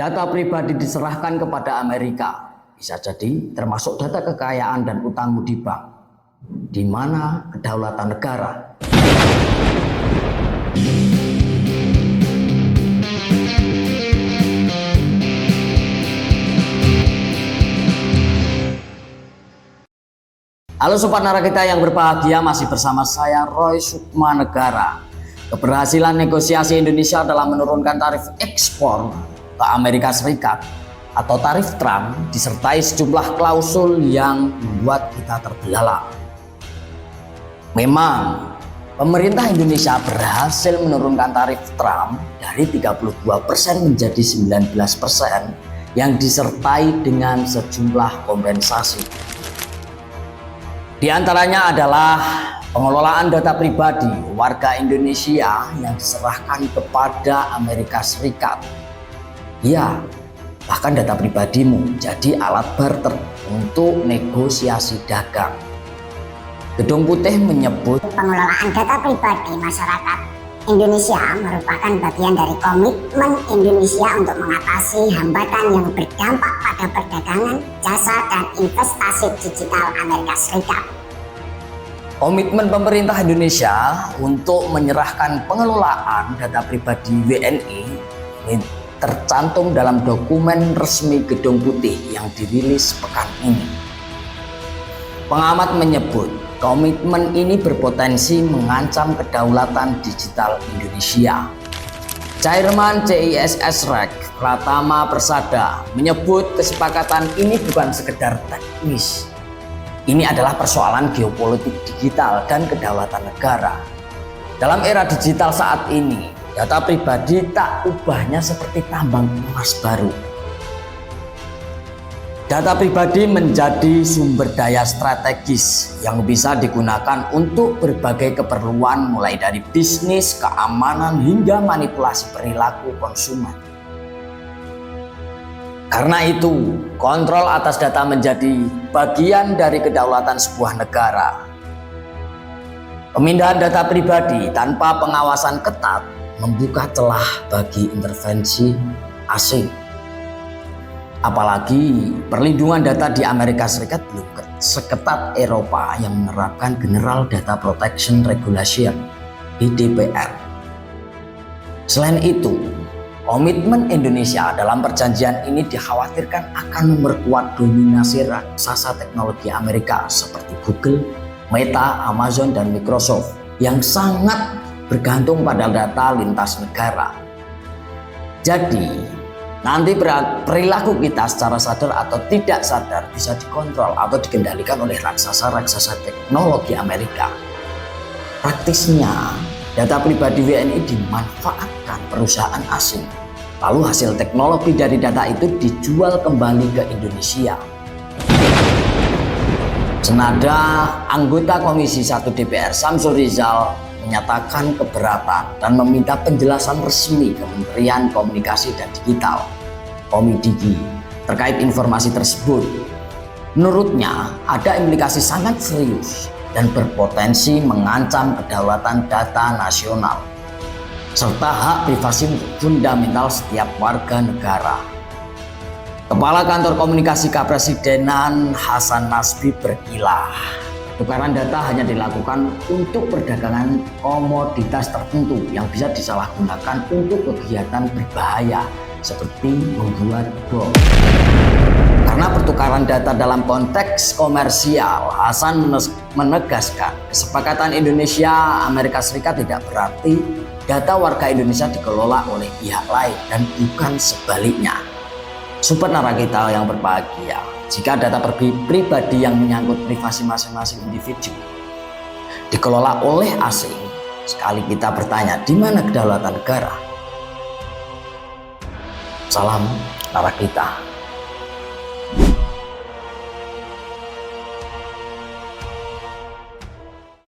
Data pribadi diserahkan kepada Amerika, bisa jadi termasuk data kekayaan dan utangmu di bank, di mana kedaulatan negara. Halo Sobat Nara kita yang berbahagia, masih bersama saya Roy Sukmanegara. Keberhasilan negosiasi Indonesia dalam menurunkan tarif ekspor ke Amerika Serikat atau tarif Trump disertai sejumlah klausul yang membuat kita terbelalak. Memang pemerintah Indonesia berhasil menurunkan tarif Trump dari 32% menjadi 19% yang disertai dengan sejumlah kompensasi. Di antaranya adalah pengelolaan data pribadi warga Indonesia yang diserahkan kepada Amerika Serikat. Ya, bahkan data pribadimu jadi alat barter untuk negosiasi dagang. Gedung Putih menyebut pengelolaan data pribadi masyarakat Indonesia merupakan bagian dari komitmen Indonesia untuk mengatasi hambatan yang berdampak pada perdagangan, jasa, dan investasi digital Amerika Serikat. Komitmen pemerintah Indonesia untuk menyerahkan pengelolaan data pribadi WNI ini tercantum dalam dokumen resmi Gedung Putih yang dirilis pekan ini. Pengamat menyebut komitmen ini berpotensi mengancam kedaulatan digital Indonesia. Chairman CISS-REC Pratama Persada menyebut kesepakatan ini bukan sekedar teknis. Ini adalah persoalan geopolitik digital dan kedaulatan negara. Dalam era digital saat ini, data pribadi tak ubahnya seperti tambang emas baru. Data pribadi menjadi sumber daya strategis yang bisa digunakan untuk berbagai keperluan, mulai dari bisnis, keamanan, hingga manipulasi perilaku konsumen. Karena itu, kontrol atas data menjadi bagian dari kedaulatan sebuah negara. Pemindahan data pribadi tanpa pengawasan ketat membuka celah bagi intervensi asing. Apalagi perlindungan data di Amerika Serikat belum seketat Eropa yang menerapkan General Data Protection Regulation (GDPR). Selain itu, komitmen Indonesia dalam perjanjian ini dikhawatirkan akan memperkuat dominasi raksasa teknologi Amerika seperti Google, Meta, Amazon, dan Microsoft yang sangat bergantung pada data lintas negara. Jadi, nanti perilaku kita secara sadar atau tidak sadar bisa dikontrol atau dikendalikan oleh raksasa-raksasa teknologi Amerika. Praktisnya, data pribadi WNI dimanfaatkan perusahaan asing. Lalu hasil teknologi dari data itu dijual kembali ke Indonesia. Senada anggota Komisi 1 DPR Samsul Rizal menyatakan keberatan dan meminta penjelasan resmi Kementerian Komunikasi dan Digital (Komidigi) terkait informasi tersebut. Menurutnya ada implikasi sangat serius dan berpotensi mengancam kedaulatan data nasional serta hak privasi fundamental setiap warga negara. Kepala Kantor Komunikasi Kepresidenan Hasan Nasbi berkilah, pertukaran data hanya dilakukan untuk perdagangan komoditas tertentu yang bisa disalahgunakan untuk kegiatan berbahaya seperti membuat bom. Karena pertukaran data dalam konteks komersial, Hasan menegaskan kesepakatan Indonesia Amerika Serikat tidak berarti data warga Indonesia dikelola oleh pihak lain dan bukan sebaliknya. Sobat Nara kita yang berbahagia, jika data pribadi yang menyangkut privasi masing-masing individu dikelola oleh asing, sekali kita bertanya di mana kedaulatan negara? Salam Nara kita.